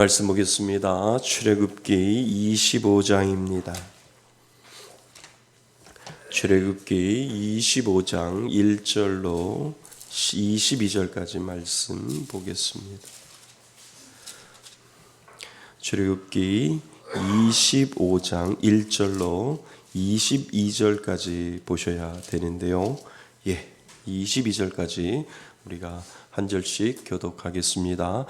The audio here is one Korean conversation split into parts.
말씀 보겠습니다. 출애굽기 25장입니다. 출애굽기 25장 1절로 22절까지 말씀 보겠습니다. 출애굽기 25장 1절로 22절까지 보셔야 되는데요. 22절까지 우리가 한 절씩 교독하겠습니다.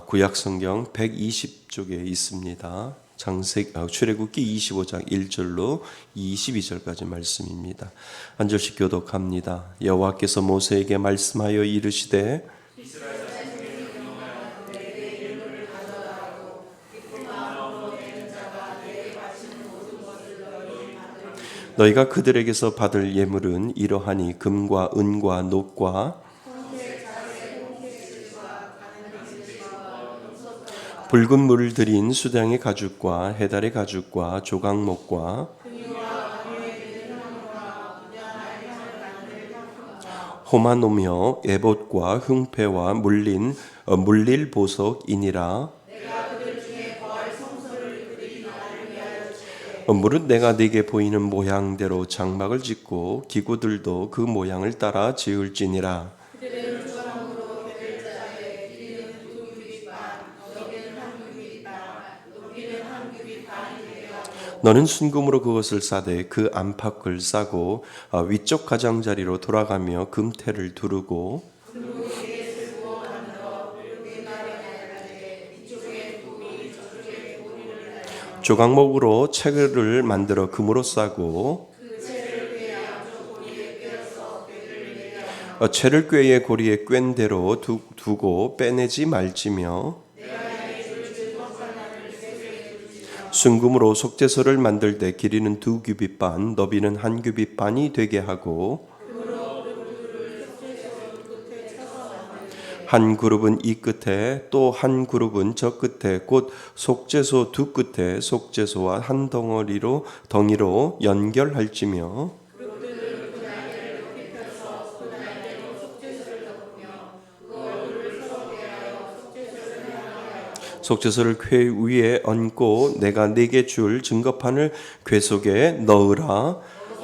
구약성경 120쪽에 있습니다. 출애굽기 25장 1절로 22절까지 말씀입니다. 한 절씩 교독합니다. 여호와께서 모세에게 말씀하여 이르시되 너희가 그들에게서 받을 예물은 이러하니 금과 은과 녹과 붉은 물을 들인 수량의 가죽과 해달의 가죽과 조각목과 호마노며 에봇과 흉패와 물릴 보석이니라. 물은 내가 네게 보이는 모양대로 장막을 짓고 기구들도 그 모양을 따라 지을지니라. 너는 순금으로 그것을 싸되 그 안팎을 싸고 위쪽 가장자리로 돌아가며 금태를 두르고 조각목으로 채를 만들어 금으로 싸고 채를 꾀의 고리에 꿰인 대로 두고 빼내지 말지며 순금으로 속죄소를 만들 때 길이는 2규빗 반, 너비는 1규빗 반이 되게 하고 한 그룹은 이 끝에 또 한 그룹은 저 끝에 곧 속죄소 두 끝에 속죄소와 한 덩이로 연결할지며 속죄소를 궤 위에 얹고 내가 네게 줄 증거판을 궤 속에 넣으라.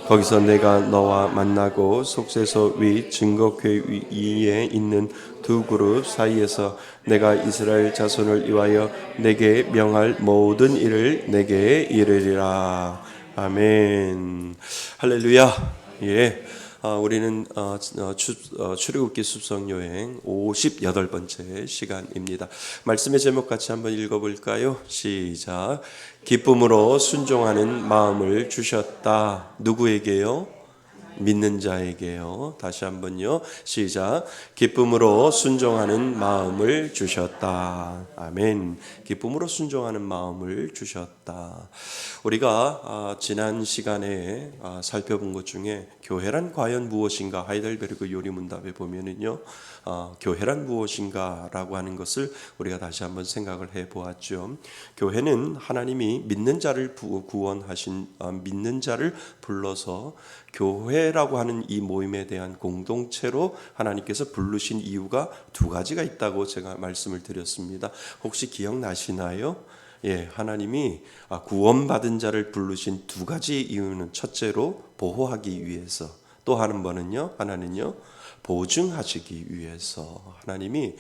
거기서 내가 너와 만나고 속죄소 위 증거궤 위에 있는 두 그룹 사이에서 내가 이스라엘 자손을 위하여 내게 명할 모든 일을 내게 이르리라. 아멘. 할렐루야. 우리는 출애굽기 숲성여행 58번째 시간입니다. 말씀의 제목 같이 한번 읽어볼까요? 시작. 기쁨으로 순종하는 마음을 주셨다. 누구에게요? 믿는 자에게요. 다시 한번요. 시작. 기쁨으로 순종하는 마음을 주셨다. 아멘. 기쁨으로 순종하는 마음을 주셨다. 우리가 지난 시간에 살펴본 것 중에 교회란 과연 무엇인가 하이델베르그 요리문답에 보면은요. 교회란 무엇인가라고 하는 것을 우리가 다시 한번 생각을 해보았죠. 교회는 하나님이 믿는 자를 구원하신 믿는 자를 불러서 교회라고 하는 이 모임에 대한 공동체로 하나님께서 부르신 이유가 두 가지가 있다고 제가 말씀을 드렸습니다. 혹시 기억나시나요? 하나님이 구원받은 자를 부르신 두 가지 이유는 첫째로 보호하기 위해서, 또 하는 번은요, 하나는요 보증하시기 위해서. 하나님이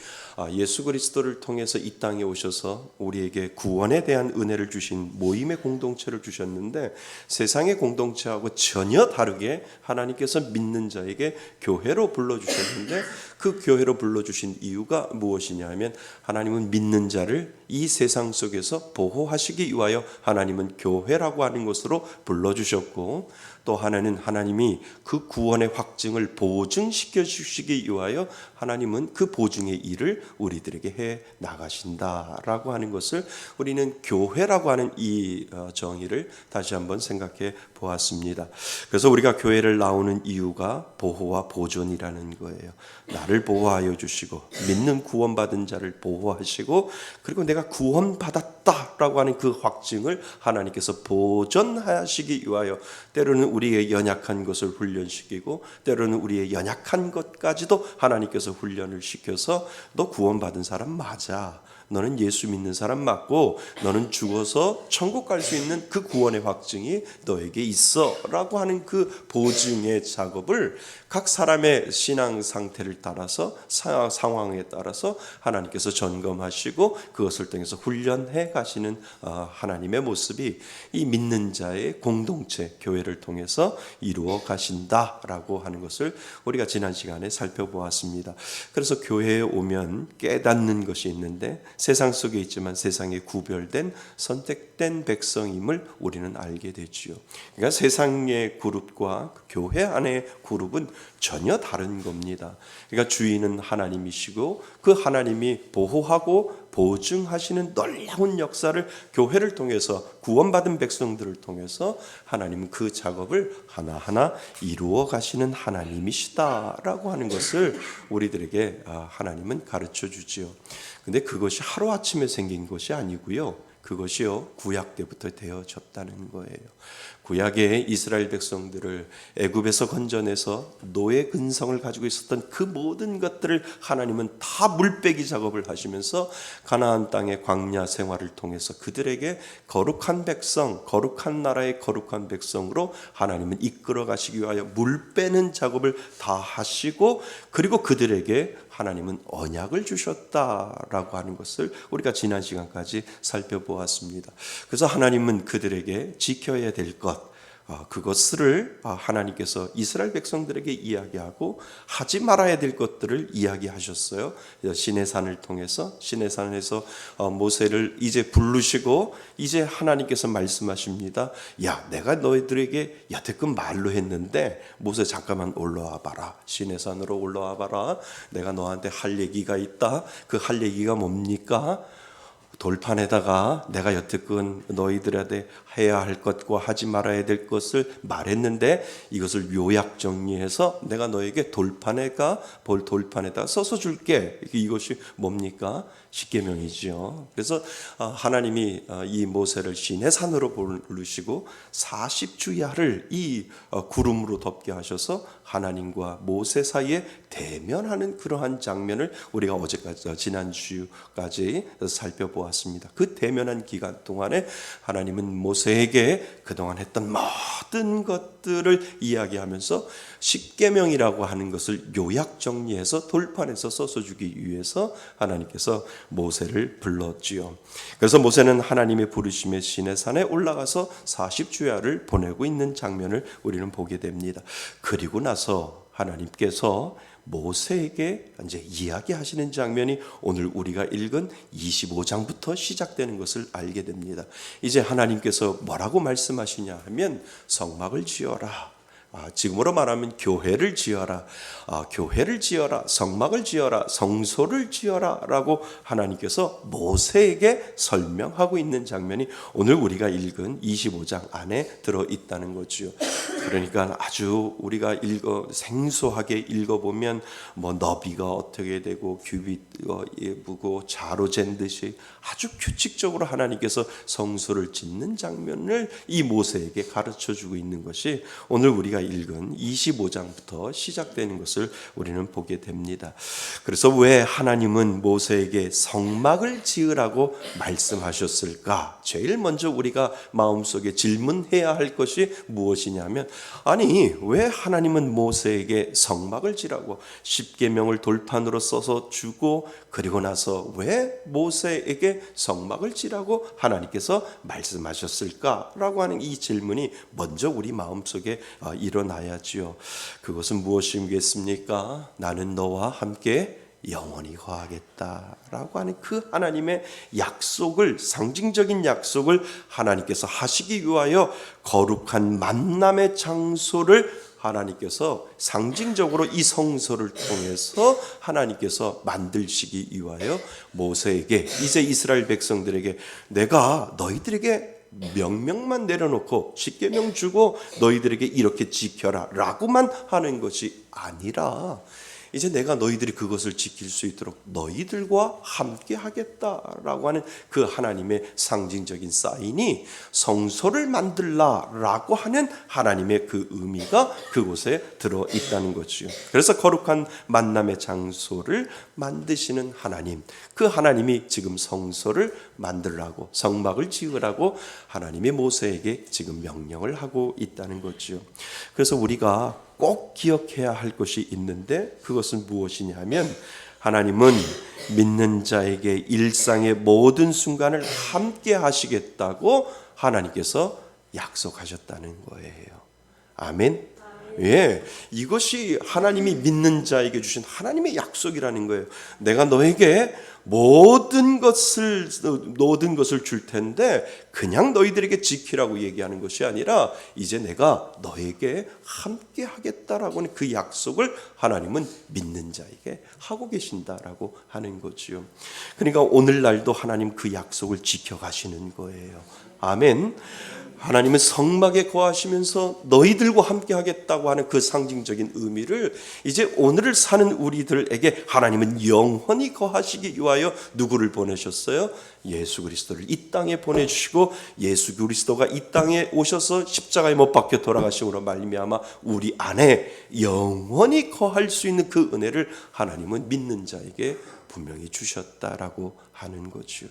예수 그리스도를 통해서 이 땅에 오셔서 우리에게 구원에 대한 은혜를 주신 모임의 공동체를 주셨는데, 세상의 공동체하고 전혀 다르게 하나님께서 믿는 자에게 교회로 불러주셨는데, 그 교회로 불러주신 이유가 무엇이냐 하면, 하나님은 믿는 자를 이 세상 속에서 보호하시기 위하여 하나님은 교회라고 하는 것으로 불러주셨고, 또 하나는 하나님이 그 구원의 확증을 보증시켜 주시기 위하여 하나님은 그 보증의 일을 우리들에게 해 나가신다라고 하는 것을 우리는 교회라고 하는 이 정의를 다시 한번 생각해 보았습니다. 그래서 우리가 교회를 나오는 이유가 보호와 보존이라는 거예요. 나를 보호하여 주시고 믿는 구원받은 자를 보호하시고, 그리고 내가 구원받았다라고 하는 그 확증을 하나님께서 보존하시기 위하여 때로는 우리의 연약한 것을 훈련시키고, 때로는 우리의 연약한 것까지도 하나님께서 훈련을 시켜서 너 구원받은 사람 맞아, 너는 예수 믿는 사람 맞고 너는 죽어서 천국 갈 수 있는 그 구원의 확증이 너에게 있어 라고 하는 그 보증의 작업을 각 사람의 신앙 상태를 따라서 상황에 따라서 하나님께서 점검하시고 그것을 통해서 훈련해 가시는 하나님의 모습이 이 믿는 자의 공동체 교회를 통해서 이루어 가신다라고 하는 것을 우리가 지난 시간에 살펴보았습니다. 그래서 교회에 오면 깨닫는 것이 있는데 세상 속에 있지만 세상에 구별된 선택된 백성임을 우리는 알게 되지요. 그러니까 세상의 그룹과 교회 안의 그룹은 전혀 다른 겁니다. 그러니까 주인은 하나님이시고 그 하나님이 보호하고 보증하시는 놀라운 역사를 교회를 통해서 구원받은 백성들을 통해서 하나님은 그 작업을 하나하나 이루어 가시는 하나님이시다라고 하는 것을 우리들에게 하나님은 가르쳐 주지요. 근데 그것이 하루아침에 생긴 것이 아니고요. 그것이요 구약 때부터 되어졌다는 거예요. 구약의 이스라엘 백성들을 애굽에서 건져내서 노예 근성을 가지고 있었던 그 모든 것들을 하나님은 다 물빼기 작업을 하시면서 가나안 땅의 광야 생활을 통해서 그들에게 거룩한 백성, 거룩한 나라의 거룩한 백성으로 하나님은 이끌어 가시기 위하여 물 빼는 작업을 다 하시고 그리고 그들에게 하나님은 언약을 주셨다라고 하는 것을 우리가 지난 시간까지 살펴보았습니다. 그래서 하나님은 그들에게 지켜야 될 것, 그것을 하나님께서 이스라엘 백성들에게 이야기하고 하지 말아야 될 것들을 이야기하셨어요. 시내산을 통해서 시내산에서 모세를 이제 부르시고 이제 하나님께서 말씀하십니다. 야, 내가 너희들에게 여태껏 말로 했는데 모세 잠깐만 올라와 봐라. 시내산으로 올라와 봐라. 내가 너한테 할 얘기가 있다. 그 할 얘기가 뭡니까? 돌판에다가 내가 여태껏 너희들한테 해야 할 것과 하지 말아야 될 것을 말했는데 이것을 요약 정리해서 내가 너에게 돌판에다 써서 줄게. 이것이 뭡니까? 십계명이죠. 그래서 하나님이 이 모세를 시내산으로 부르시고 40주야를 이 구름으로 덮게 하셔서 하나님과 모세 사이에 대면하는 그러한 장면을 우리가 어제까지 지난주까지 살펴보았습니다. 그 대면한 기간 동안에 하나님은 모세에게 그동안 했던 모든 것들을 이야기하면서 십계명이라고 하는 것을 요약 정리해서 돌판에서 써서 주기 위해서 하나님께서 모세를 불렀지요. 그래서 모세는 하나님의 부르심의 시내산에 올라가서 40주야를 보내고 있는 장면을 우리는 보게 됩니다. 그리고 나서 하나님께서 모세에게 이제 이야기하시는 장면이 오늘 우리가 읽은 25장부터 시작되는 것을 알게 됩니다. 이제 하나님께서 뭐라고 말씀하시냐 하면 성막을 지어라. 지금으로 말하면 교회를 지어라. 교회를 지어라. 성막을 지어라. 성소를 지어라 라고 하나님께서 모세에게 설명하고 있는 장면이 오늘 우리가 읽은 25장 안에 들어있다는 거죠. 그러니까 아주 우리가 생소하게 읽어보면 뭐 너비가 어떻게 되고 규빗가 예쁘고 자로 잰 듯이 아주 규칙적으로 하나님께서 성소를 짓는 장면을 이 모세에게 가르쳐주고 있는 것이 오늘 우리가 읽은 25장부터 시작되는 것을 우리는 보게 됩니다. 그래서 왜 하나님은 모세에게 성막을 지으라고 말씀하셨을까? 제일 먼저 우리가 마음속에 질문해야 할 것이 무엇이냐면 아니 왜 하나님은 모세에게 성막을 지라고 십계명을 돌판으로 써서 주고 그리고 나서 왜 모세에게 성막을 지라고 하나님께서 말씀하셨을까라고 하는 이 질문이 먼저 우리 마음속에 일어나야지요. 그것은 무엇이겠습니까? 나는 너와 함께 영원히 거하겠다라고 하는 그 하나님의 약속을 상징적인 약속을 하나님께서 하시기 위하여 거룩한 만남의 장소를 하나님께서 상징적으로 이 성소를 통해서 하나님께서 만들시기 위하여 모세에게 이제 이스라엘 백성들에게 내가 너희들에게 명령만 내려놓고 십계명 주고 너희들에게 이렇게 지켜라 라고만 하는 것이 아니라 이제 내가 너희들이 그것을 지킬 수 있도록 너희들과 함께 하겠다라고 하는 그 하나님의 상징적인 사인이 성소를 만들라라고 하는 하나님의 그 의미가 그곳에 들어 있다는 거죠. 그래서 거룩한 만남의 장소를 만드시는 하나님, 그 하나님이 지금 성소를 만들라고, 성막을 지으라고 하나님이 모세에게 지금 명령을 하고 있다는 거죠. 그래서 우리가 꼭 기억해야 할 것이 있는데 그것은 무엇이냐면, 하나님은 믿는 자에게 일상의 모든 순간을 함께 하시겠다고 하나님께서 약속하셨다는 거예요. 아멘. 예, 이것이 하나님이 믿는 자에게 주신 하나님의 약속이라는 거예요. 내가 너에게 모든 것을 줄 텐데 그냥 너희들에게 지키라고 얘기하는 것이 아니라 이제 내가 너에게 함께 하겠다라고 하는 그 약속을 하나님은 믿는 자에게 하고 계신다라고 하는 거지요. 그러니까 오늘날도 하나님 그 약속을 지켜가시는 거예요. 아멘. 하나님은 성막에 거하시면서 너희들과 함께 하겠다고 하는 그 상징적인 의미를 이제 오늘을 사는 우리들에게 하나님은 영원히 거하시기 위하여 누구를 보내셨어요? 예수 그리스도를 이 땅에 보내주시고, 예수 그리스도가 이 땅에 오셔서 십자가에 못 박혀 돌아가심으로 말미암아 우리 안에 영원히 거할 수 있는 그 은혜를 하나님은 믿는 자에게 분명히 주셨다라고 하는 거죠.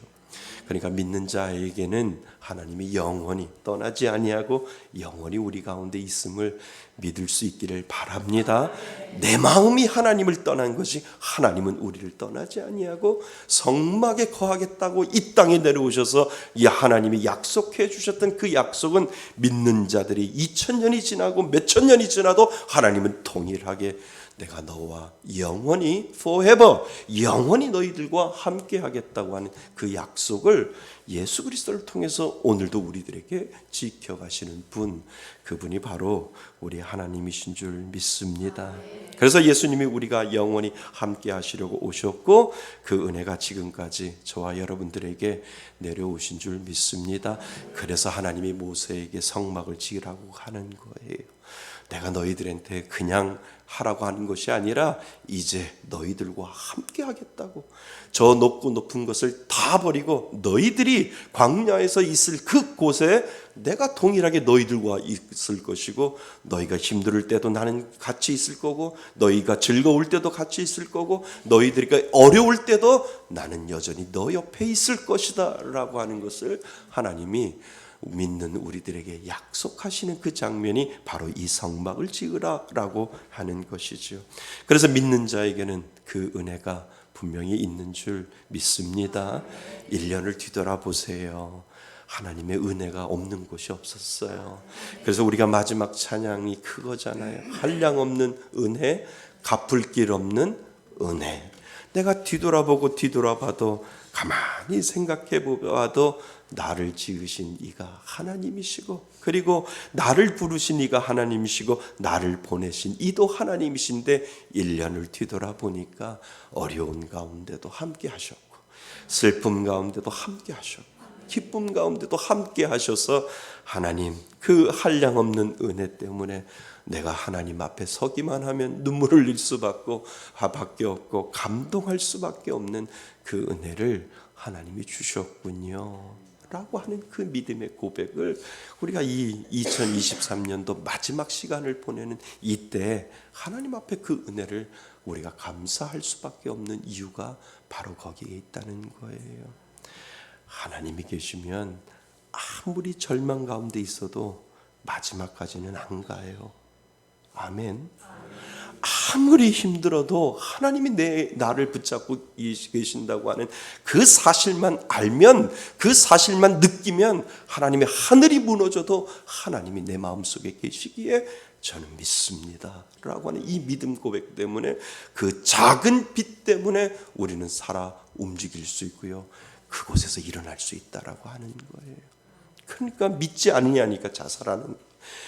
그러니까 믿는 자에게는 하나님이 영원히 떠나지 아니하고 영원히 우리 가운데 있음을 믿을 수 있기를 바랍니다. 내 마음이 하나님을 떠난 것이 하나님은 우리를 떠나지 아니하고 성막에 거하겠다고 이 땅에 내려오셔서 이 하나님이 약속해 주셨던 그 약속은 믿는 자들이 2000년이 지나고 몇천 년이 지나도 하나님은 동일하게 내가 너와 영원히 forever 영원히 너희들과 함께 하겠다고 하는 그 약속을 예수 그리스도를 통해서 오늘도 우리들에게 지켜가시는 분, 그분이 바로 우리 하나님이신 줄 믿습니다. 그래서 예수님이 우리가 영원히 함께 하시려고 오셨고 그 은혜가 지금까지 저와 여러분들에게 내려오신 줄 믿습니다. 그래서 하나님이 모세에게 성막을 지으라고 하는 거예요. 내가 너희들한테 그냥 하라고 하는 것이 아니라 이제 너희들과 함께 하겠다고, 저 높고 높은 것을 다 버리고 너희들이 광야에서 있을 그 곳에 내가 동일하게 너희들과 있을 것이고, 너희가 힘들 때도 나는 같이 있을 거고, 너희가 즐거울 때도 같이 있을 거고, 너희들이 어려울 때도 나는 여전히 너 옆에 있을 것이다 라고 하는 것을 하나님이 믿는 우리들에게 약속하시는 그 장면이 바로 이 성막을 지으라라고 하는 것이죠. 그래서 믿는 자에게는 그 은혜가 분명히 있는 줄 믿습니다. 1년을 뒤돌아보세요. 하나님의 은혜가 없는 곳이 없었어요. 그래서 우리가 마지막 찬양이 그거잖아요. 한량없는 은혜, 갚을 길 없는 은혜. 내가 뒤돌아보고 뒤돌아봐도, 가만히 생각해 보아도 나를 지으신 이가 하나님이시고, 그리고 나를 부르신 이가 하나님이시고, 나를 보내신 이도 하나님이신데 1년을 뒤돌아보니까 어려운 가운데도 함께 하셨고, 슬픔 가운데도 함께 하셨고, 기쁨 가운데도 함께 하셔서 하나님 그 한량없는 은혜 때문에 내가 하나님 앞에 서기만 하면 눈물을 흘릴 수밖에 없고 감동할 수밖에 없는 그 은혜를 하나님이 주셨군요 라고 하는 그 믿음의 고백을 우리가 이 2023년도 마지막 시간을 보내는 이때 하나님 앞에 그 은혜를 우리가 감사할 수밖에 없는 이유가 바로 거기에 있다는 거예요. 하나님이 계시면 아무리 절망 가운데 있어도 마지막까지는 안 가요. 아멘. 아무리 힘들어도 하나님이 나를 붙잡고 계신다고 하는 그 사실만 알면, 그 사실만 느끼면 하나님의 하늘이 무너져도 하나님이 내 마음속에 계시기에 저는 믿습니다 라고 하는 이 믿음 고백 때문에, 그 작은 빛 때문에 우리는 살아 움직일 수 있고요, 그곳에서 일어날 수 있다라고 하는 거예요. 그러니까 믿지 아니하니까 자살하는,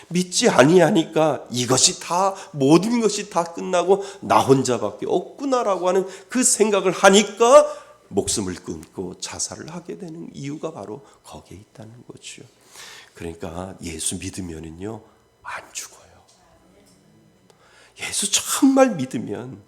믿지 아니하니까 이것이 다, 모든 것이 다 끝나고 나 혼자밖에 없구나라고 하는 그 생각을 하니까 목숨을 끊고 자살을 하게 되는 이유가 바로 거기에 있다는 거죠. 그러니까 예수 믿으면은요 안 죽어요. 예수 정말 믿으면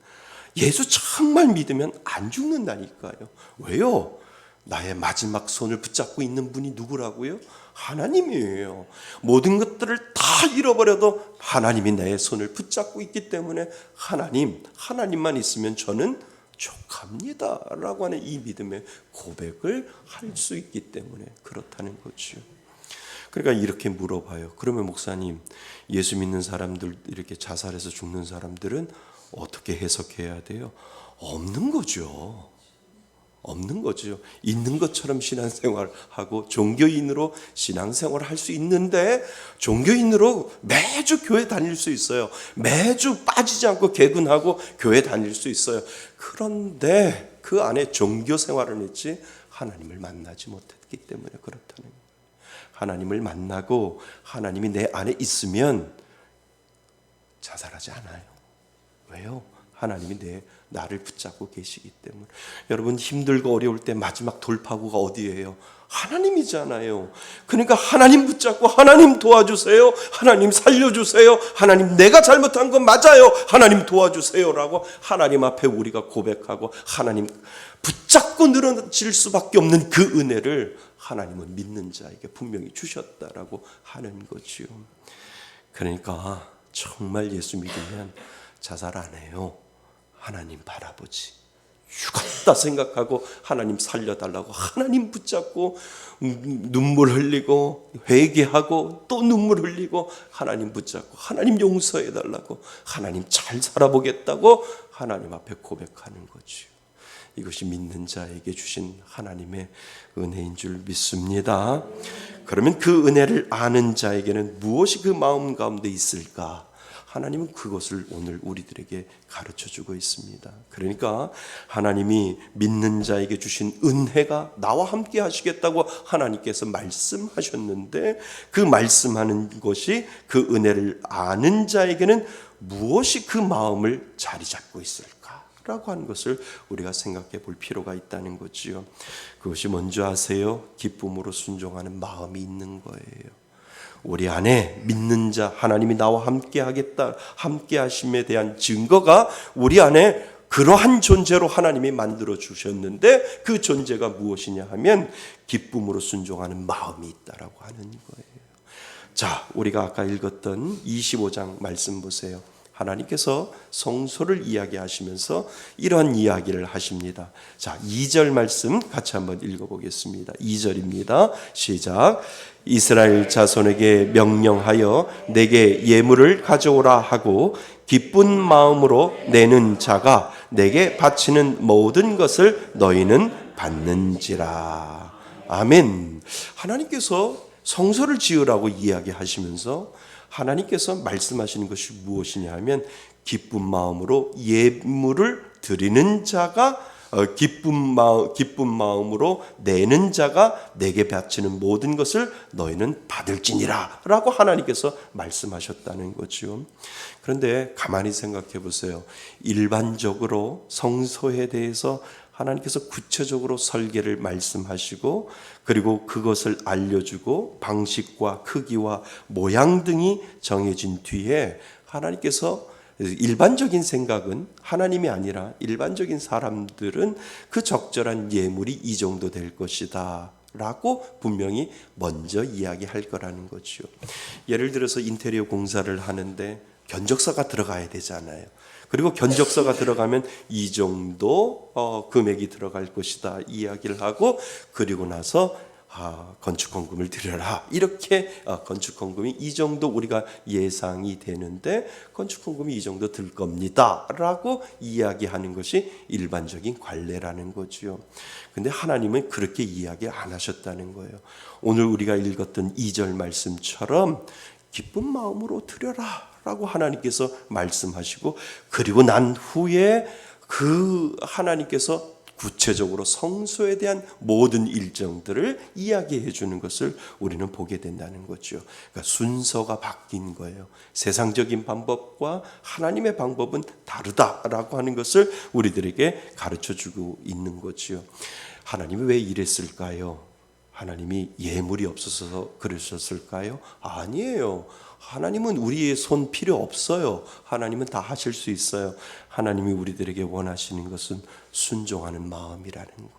예수 정말 믿으면 안 죽는다니까요. 왜요? 나의 마지막 손을 붙잡고 있는 분이 누구라고요? 하나님이에요. 모든 것들을 다 잃어버려도 하나님이 내 손을 붙잡고 있기 때문에 하나님만 있으면 저는 족합니다 라고 하는 이 믿음의 고백을 할 수 있기 때문에 그렇다는 거죠. 그러니까 이렇게 물어봐요. 그러면 목사님, 예수 믿는 사람들, 이렇게 자살해서 죽는 사람들은 어떻게 해석해야 돼요? 없는 거죠. 없는 거죠. 있는 것처럼 신앙생활하고 종교인으로 신앙생활을 할 수 있는데, 종교인으로 매주 교회 다닐 수 있어요. 매주 빠지지 않고 개근하고 교회 다닐 수 있어요. 그런데 그 안에 종교생활을 했지 하나님을 만나지 못했기 때문에 그렇다는 거예요. 하나님을 만나고 하나님이 내 안에 있으면 자살하지 않아요. 왜요? 하나님이 나를 붙잡고 계시기 때문에. 여러분, 힘들고 어려울 때 마지막 돌파구가 어디예요? 하나님이잖아요. 그러니까 하나님 붙잡고 하나님 도와주세요, 하나님 살려주세요, 하나님 내가 잘못한 건 맞아요, 하나님 도와주세요 라고 하나님 앞에 우리가 고백하고 하나님 붙잡고 늘어질 수밖에 없는 그 은혜를 하나님은 믿는 자에게 분명히 주셨다라고 하는 거지요. 그러니까 정말 예수 믿으면 자살 안 해요. 하나님 바라보지. 죽었다 생각하고 하나님 살려달라고 하나님 붙잡고 눈물 흘리고 회개하고 또 눈물 흘리고 하나님 붙잡고 하나님 용서해달라고 하나님 잘 살아보겠다고 하나님 앞에 고백하는 거죠. 이것이 믿는 자에게 주신 하나님의 은혜인 줄 믿습니다. 그러면 그 은혜를 아는 자에게는 무엇이 그 마음 가운데 있을까? 하나님은 그것을 오늘 우리들에게 가르쳐주고 있습니다. 그러니까 하나님이 믿는 자에게 주신 은혜가 나와 함께 하시겠다고 하나님께서 말씀하셨는데, 그 말씀하는 것이 그 은혜를 아는 자에게는 무엇이 그 마음을 자리 잡고 있을까? 라고 하는 것을 우리가 생각해 볼 필요가 있다는 거지요. 그것이 뭔지 아세요? 기쁨으로 순종하는 마음이 있는 거예요. 우리 안에 믿는 자, 하나님이 나와 함께 하겠다, 함께 하심에 대한 증거가 우리 안에 그러한 존재로 하나님이 만들어 주셨는데, 그 존재가 무엇이냐 하면 기쁨으로 순종하는 마음이 있다라고 하는 거예요. 자, 우리가 아까 읽었던 25장 말씀 보세요. 하나님께서 성소를 이야기하시면서 이러한 이야기를 하십니다. 자, 2절 말씀 같이 한번 읽어보겠습니다. 2절입니다. 시작. 이스라엘 자손에게 명령하여 내게 예물을 가져오라 하고 기쁜 마음으로 내는 자가 내게 바치는 모든 것을 너희는 받는지라. 아멘. 하나님께서 성소를 지으라고 이야기하시면서 하나님께서 말씀하시는 것이 무엇이냐 하면, 기쁜 마음으로 예물을 드리는 자가 기쁜 마음으로 내는 자가 내게 바치는 모든 것을 너희는 받을지니라 라고 하나님께서 말씀하셨다는 거죠. 그런데 가만히 생각해 보세요. 일반적으로 성소에 대해서 하나님께서 구체적으로 설계를 말씀하시고, 그리고 그것을 알려주고 방식과 크기와 모양 등이 정해진 뒤에 하나님께서 일반적인 생각은, 하나님이 아니라 일반적인 사람들은 그 적절한 예물이 이 정도 될 것이다 라고 분명히 먼저 이야기할 거라는 거죠. 예를 들어서 인테리어 공사를 하는데 견적서가 들어가야 되잖아요. 그리고 견적서가 들어가면 이 정도 금액이 들어갈 것이다 이야기를 하고, 그리고 나서 건축헌금을 드려라, 이렇게 건축헌금이 이 정도 우리가 예상이 되는데 건축헌금이 이 정도 들 겁니다 라고 이야기하는 것이 일반적인 관례라는 거죠. 근데 하나님은 그렇게 이야기 안 하셨다는 거예요. 오늘 우리가 읽었던 2절 말씀처럼 기쁜 마음으로 드려라 라고 하나님께서 말씀하시고, 그리고 난 후에 그 하나님께서 구체적으로 성소에 대한 모든 일정들을 이야기해 주는 것을 우리는 보게 된다는 거죠. 그러니까 순서가 바뀐 거예요. 세상적인 방법과 하나님의 방법은 다르다라고 하는 것을 우리들에게 가르쳐 주고 있는 거죠. 하나님이 왜 이랬을까요? 하나님이 예물이 없어서 그러셨을까요? 아니에요. 하나님은 우리의 손 필요 없어요. 하나님은 다 하실 수 있어요. 하나님이 우리들에게 원하시는 것은 순종하는 마음이라는 거예요.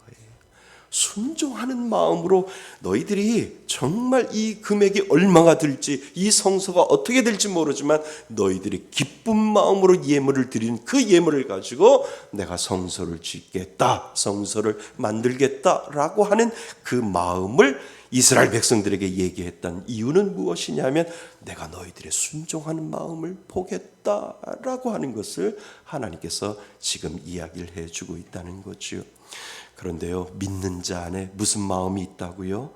순종하는 마음으로 너희들이 정말 이 금액이 얼마가 들지, 이 성소가 어떻게 될지 모르지만 너희들이 기쁜 마음으로 예물을 드리는 그 예물을 가지고 내가 성소를 짓겠다, 성소를 만들겠다라고 하는 그 마음을 이스라엘 백성들에게 얘기했던 이유는 무엇이냐면 내가 너희들의 순종하는 마음을 보겠다라고 하는 것을 하나님께서 지금 이야기를 해주고 있다는 거죠. 그런데요, 믿는 자 안에 무슨 마음이 있다고요?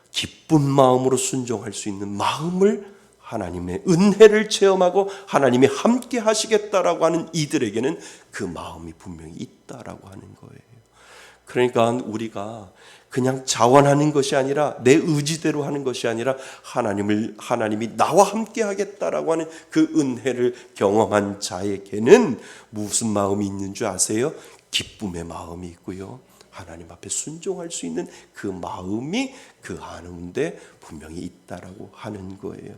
기쁜 마음으로 순종할 수 있는 마음을, 하나님의 은혜를 체험하고 하나님이 함께 하시겠다라고 하는 이들에게는 그 마음이 분명히 있다라고 하는 거예요. 그러니까 우리가 그냥 자원하는 것이 아니라 내 의지대로 하는 것이 아니라 하나님이 나와 함께 하겠다라고 하는 그 은혜를 경험한 자에게는 무슨 마음이 있는 줄 아세요? 기쁨의 마음이 있고요, 하나님 앞에 순종할 수 있는 그 마음이 그 가운데 분명히 있다라고 하는 거예요.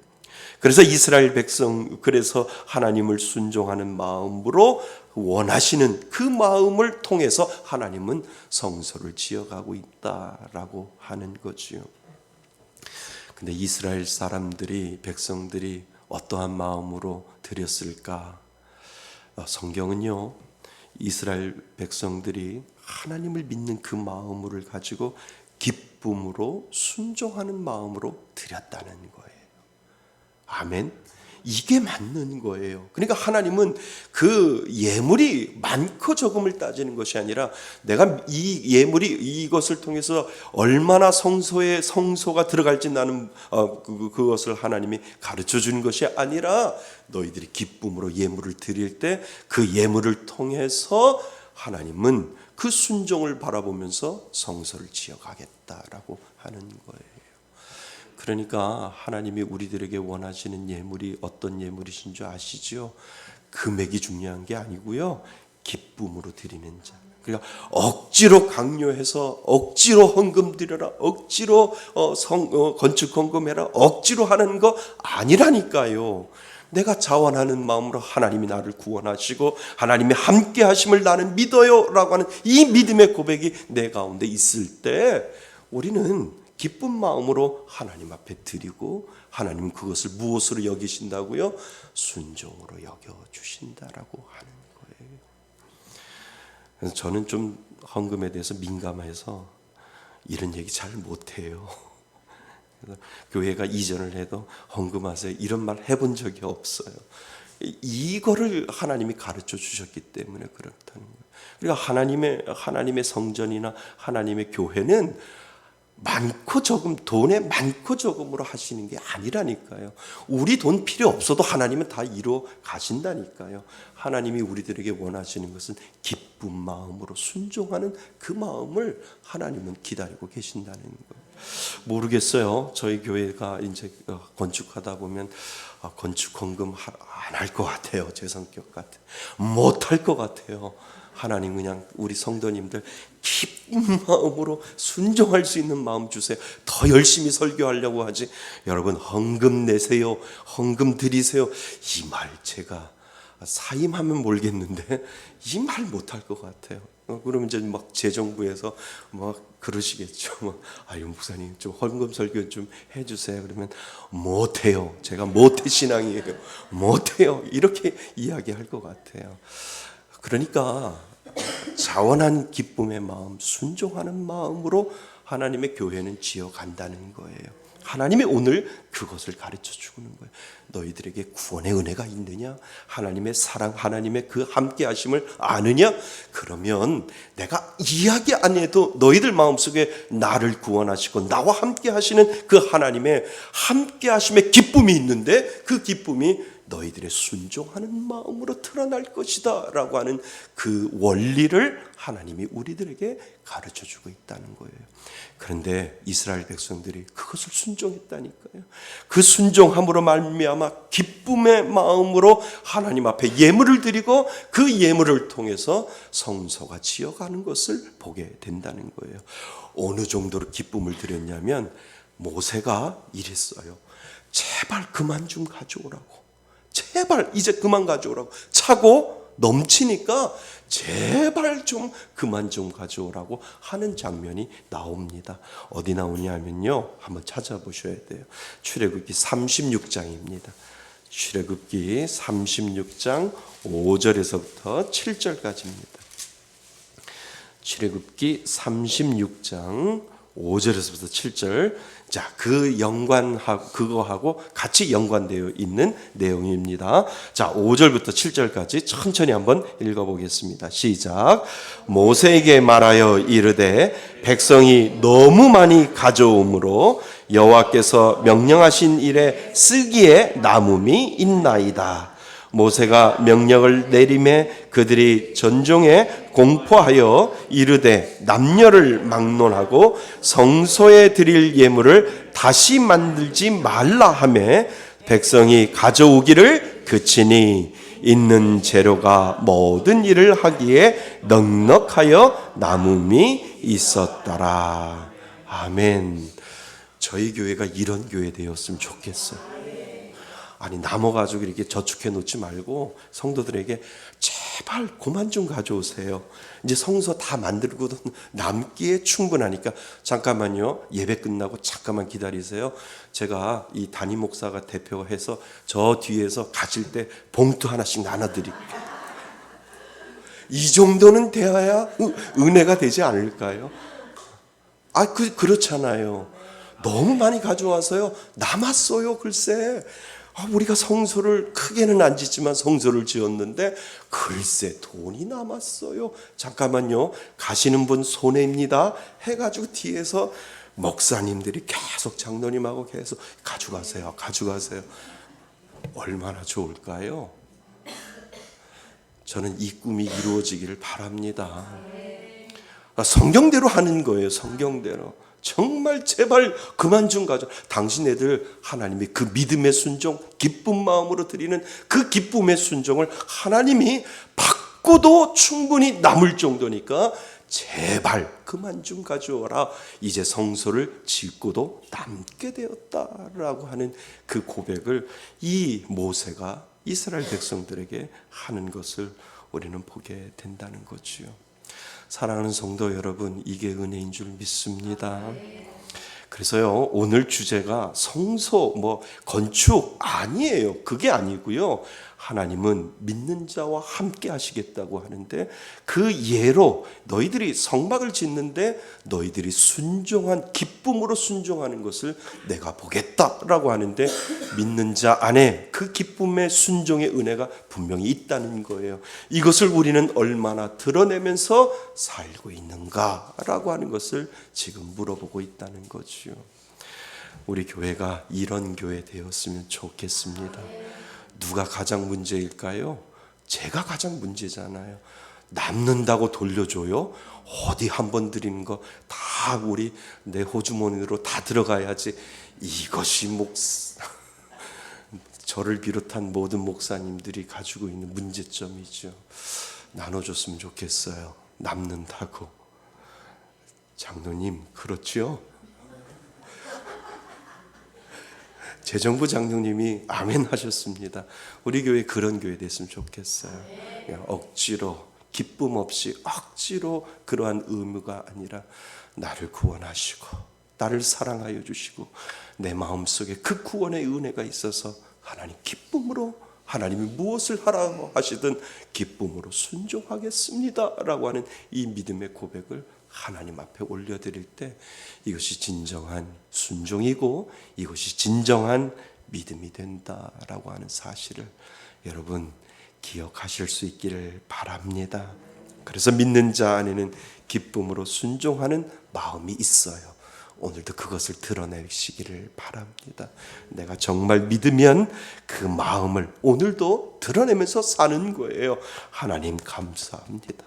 그래서 이스라엘 백성, 그래서 하나님을 순종하는 마음으로 원하시는 그 마음을 통해서 하나님은 성소를 지어가고 있다라고 하는 거지요. 근데 이스라엘 사람들이, 백성들이 어떠한 마음으로 드렸을까? 성경은요, 이스라엘 백성들이 하나님을 믿는 그 마음을 가지고 기쁨으로 순종하는 마음으로 드렸다는 거예요. 아멘. 이게 맞는 거예요. 그러니까 하나님은 그 예물이 많고 적음을 따지는 것이 아니라 내가 이 예물이 이것을 통해서 얼마나 성소가 들어갈지 나는 그것을 하나님이 가르쳐 주는 것이 아니라 너희들이 기쁨으로 예물을 드릴 때 그 예물을 통해서 하나님은 그 순종을 바라보면서 성소를 지어가겠다라고 하는 거예요. 그러니까 하나님이 우리들에게 원하시는 예물이 어떤 예물이신 줄 아시죠? 금액이 중요한 게 아니고요, 기쁨으로 드리는 자. 그러니까 억지로 강요해서 억지로 헌금 드려라, 억지로 건축 헌금해라, 억지로 하는 거 아니라니까요. 내가 자원하는 마음으로 하나님이 나를 구원하시고 하나님이 함께 하심을 나는 믿어요 라고 하는 이 믿음의 고백이 내 가운데 있을 때 우리는 기쁜 마음으로 하나님 앞에 드리고 하나님은 그것을 무엇으로 여기신다고요? 순종으로 여겨주신다라고 하는 거예요. 그래서 저는 좀 헌금에 대해서 민감해서 이런 얘기 잘 못해요. 그래서 교회가 이전을 해도 헌금하세요 이런 말 해본 적이 없어요. 이거를 하나님이 가르쳐 주셨기 때문에 그렇다는 거예요. 그러니까 하나님의 성전이나 하나님의 교회는 많고 적음, 돈에 많고 적음으로 하시는 게 아니라니까요. 우리 돈 필요 없어도 하나님은 다 이루어 가신다니까요. 하나님이 우리들에게 원하시는 것은 기쁜 마음으로 순종하는 그 마음을 하나님은 기다리고 계신다는 거예요. 모르겠어요. 저희 교회가 이제 건축하다 보면 건축 헌금 안 할 것 같아요. 제 성격 같아. 못 할 것 같아요. 하나님 그냥 우리 성도님들 기쁜 마음으로 순종할 수 있는 마음 주세요. 더 열심히 설교하려고 하지. 여러분 헌금 내세요. 헌금 드리세요. 이 말 제가 사임하면 모르겠는데 이 말 못할 것 같아요. 그러면 이제 막 재정부에서 막 그러시겠죠. 아유 목사님 좀 헌금 설교 좀 해주세요. 그러면 못해요. 제가 모태 신앙이에요. 못해요. 이렇게 이야기할 것 같아요. 그러니까 자원한 기쁨의 마음, 순종하는 마음으로 하나님의 교회는 지어간다는 거예요. 하나님이 오늘 그것을 가르쳐 주는 거예요. 너희들에게 구원의 은혜가 있느냐? 하나님의 사랑, 하나님의 그 함께 하심을 아느냐? 그러면 내가 이야기 안 해도 너희들 마음속에 나를 구원하시고 나와 함께 하시는 그 하나님의 함께 하심의 기쁨이 있는데 그 기쁨이 너희들의 순종하는 마음으로 드러날 것이다 라고 하는 그 원리를 하나님이 우리들에게 가르쳐주고 있다는 거예요. 그런데 이스라엘 백성들이 그것을 순종했다니까요. 그 순종함으로 말미암아 기쁨의 마음으로 하나님 앞에 예물을 드리고 그 예물을 통해서 성소가 지어가는 것을 보게 된다는 거예요. 어느 정도로 기쁨을 드렸냐면 모세가 이랬어요. 제발 그만 좀 가져오라고. 제발 이제 그만 가져오라고. 차고 넘치니까 제발 좀 그만 좀 가져오라고 하는 장면이 나옵니다. 어디 나오냐면요, 한번 찾아보셔야 돼요. 출애굽기 36장입니다. 출애굽기 36장 5절에서부터 7절까지입니다. 출애굽기 36장 5절에서부터 7절. 자, 그거하고 같이 연관되어 있는 내용입니다. 자, 5절부터 7절까지 천천히 한번 읽어보겠습니다. 시작. 모세에게 말하여 이르되 백성이 너무 많이 가져오므로 여호와께서 명령하신 일에 쓰기에 남음이 있나이다. 모세가 명령을 내림에 그들이 전종에 공포하여 이르되 남녀를 막론하고 성소에 드릴 예물을 다시 만들지 말라 하매 백성이 가져오기를 그치니 있는 재료가 모든 일을 하기에 넉넉하여 남음이 있었더라. 아멘. 저희 교회가 이런 교회 되었으면 좋겠어요. 아니, 남아가지고 이렇게 저축해 놓지 말고 성도들에게 제발 그만 좀 가져오세요. 이제 성소 다 만들고도 남기에 충분하니까 잠깐만요. 예배 끝나고 잠깐만 기다리세요. 제가 이 담임 목사가 대표해서 저 뒤에서 가실 때 봉투 하나씩 나눠드릴게요. 이 정도는 돼야 은혜가 되지 않을까요? 그렇잖아요. 너무 많이 가져와서요. 남았어요, 글쎄. 우리가 성소를 크게는 안 짓지만 성소를 지었는데 글쎄 돈이 남았어요. 잠깐만요. 가시는 분 손해입니다. 해가지고 뒤에서 목사님들이 계속 장로님하고 계속 가져가세요. 얼마나 좋을까요? 저는 이 꿈이 이루어지기를 바랍니다. 성경대로 하는 거예요. 성경대로. 정말 제발 그만 좀 가져. 당신 애들 하나님이 그 믿음의 순종, 기쁜 마음으로 드리는 그 기쁨의 순종을 하나님이 받고도 충분히 남을 정도니까 제발 그만 좀 가져와라. 이제 성소를 짓고도 남게 되었다라고 하는 그 고백을 이 모세가 이스라엘 백성들에게 하는 것을 우리는 보게 된다는 거지요. 사랑하는 성도 여러분, 이게 은혜인 줄 믿습니다. 그래서요, 오늘 주제가 성소, 건축 아니에요. 그게 아니고요. 하나님은 믿는 자와 함께 하시겠다고 하는데 그 예로 너희들이 성막을 짓는데 너희들이 기쁨으로 순종하는 것을 내가 보겠다라고 하는데 믿는 자 안에 그 기쁨의 순종의 은혜가 분명히 있다는 거예요. 이것을 우리는 얼마나 드러내면서 살고 있는가라고 하는 것을 지금 물어보고 있다는 거죠. 우리 교회가 이런 교회 되었으면 좋겠습니다. 누가 가장 문제일까요? 제가 가장 문제잖아요. 남는다고 돌려줘요? 어디 한번 드리는 거 다 내 호주머니로 다 들어가야지. 이것이 저를 비롯한 모든 목사님들이 가지고 있는 문제점이죠. 나눠줬으면 좋겠어요. 남는다고. 장로님, 그렇죠? 재정부 장로님이 아멘 하셨습니다. 우리 교회 그런 교회 됐으면 좋겠어요. 그냥 억지로, 기쁨 없이 억지로 그러한 의무가 아니라 나를 구원하시고 나를 사랑하여 주시고 내 마음속에 그 구원의 은혜가 있어서 하나님 기쁨으로, 하나님이 무엇을 하라고 하시든 기쁨으로 순종하겠습니다 라고 하는 이 믿음의 고백을 하나님 앞에 올려드릴 때 이것이 진정한 순종이고 이것이 진정한 믿음이 된다라고 하는 사실을 여러분 기억하실 수 있기를 바랍니다. 그래서 믿는 자 안에는 기쁨으로 순종하는 마음이 있어요. 오늘도 그것을 드러내시기를 바랍니다. 내가 정말 믿으면 그 마음을 오늘도 드러내면서 사는 거예요. 하나님 감사합니다.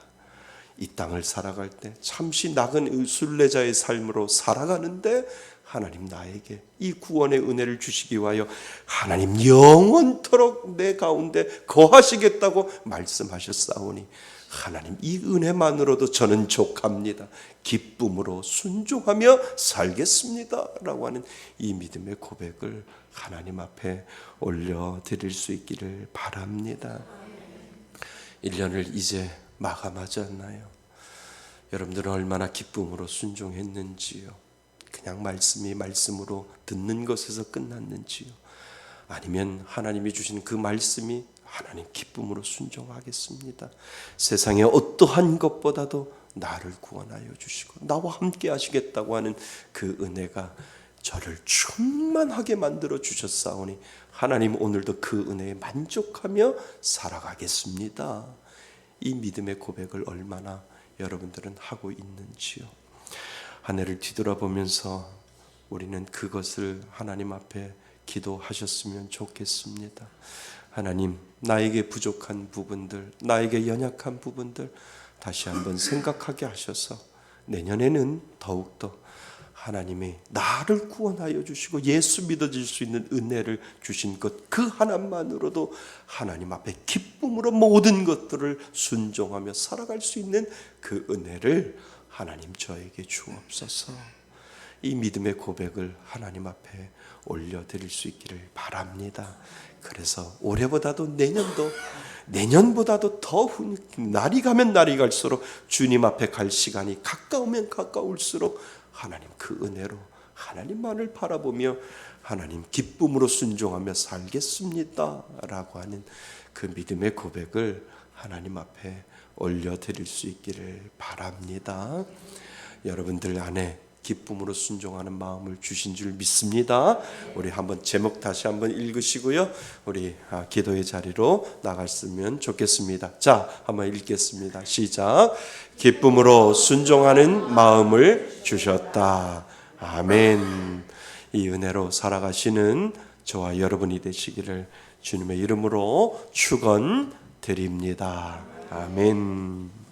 이 땅을 살아갈 때 잠시 낙은 순례자의 삶으로 살아가는데 하나님 나에게 이 구원의 은혜를 주시기 위하여 하나님 영원토록 내 가운데 거하시겠다고 말씀하셨사오니 하나님 이 은혜만으로도 저는 족합니다. 기쁨으로 순종하며 살겠습니다 라고 하는 이 믿음의 고백을 하나님 앞에 올려드릴 수 있기를 바랍니다. 1년을 이제 마감하지 않나요? 여러분들은 얼마나 기쁨으로 순종했는지요? 그냥 말씀이 말씀으로 듣는 것에서 끝났는지요? 아니면 하나님이 주신 그 말씀이 하나님 기쁨으로 순종하겠습니다. 세상의 어떠한 것보다도 나를 구원하여 주시고 나와 함께 하시겠다고 하는 그 은혜가 저를 충만하게 만들어 주셨사오니 하나님 오늘도 그 은혜에 만족하며 살아가겠습니다. 이 믿음의 고백을 얼마나 여러분들은 하고 있는지요? 한 해를 뒤돌아보면서 우리는 그것을 하나님 앞에 기도하셨으면 좋겠습니다. 하나님, 나에게 부족한 부분들, 나에게 연약한 부분들 다시 한번 생각하게 하셔서 내년에는 더욱더 하나님이 나를 구원하여 주시고 예수 믿어질 수 있는 은혜를 주신 것 그 하나만으로도 하나님 앞에 기쁨으로 모든 것들을 순종하며 살아갈 수 있는 그 은혜를 하나님 저에게 주옵소서. 이 믿음의 고백을 하나님 앞에 올려드릴 수 있기를 바랍니다. 그래서 올해보다도 내년보다도 더 날이 가면 날이 갈수록 주님 앞에 갈 시간이 가까우면 가까울수록 하나님 그 은혜로 하나님만을 바라보며 하나님 기쁨으로 순종하며 살겠습니다 라고 하는 그 믿음의 고백을 하나님 앞에 올려드릴 수 있기를 바랍니다. 여러분들 안에 기쁨으로 순종하는 마음을 주신 줄 믿습니다. 우리 한번 제목 다시 한번 읽으시고요. 우리 기도의 자리로 나갔으면 좋겠습니다. 자, 한번 읽겠습니다. 시작. 기쁨으로 순종하는 마음을 주셨다. 아멘. 이 은혜로 살아가시는 저와 여러분이 되시기를 주님의 이름으로 축원드립니다. 아멘.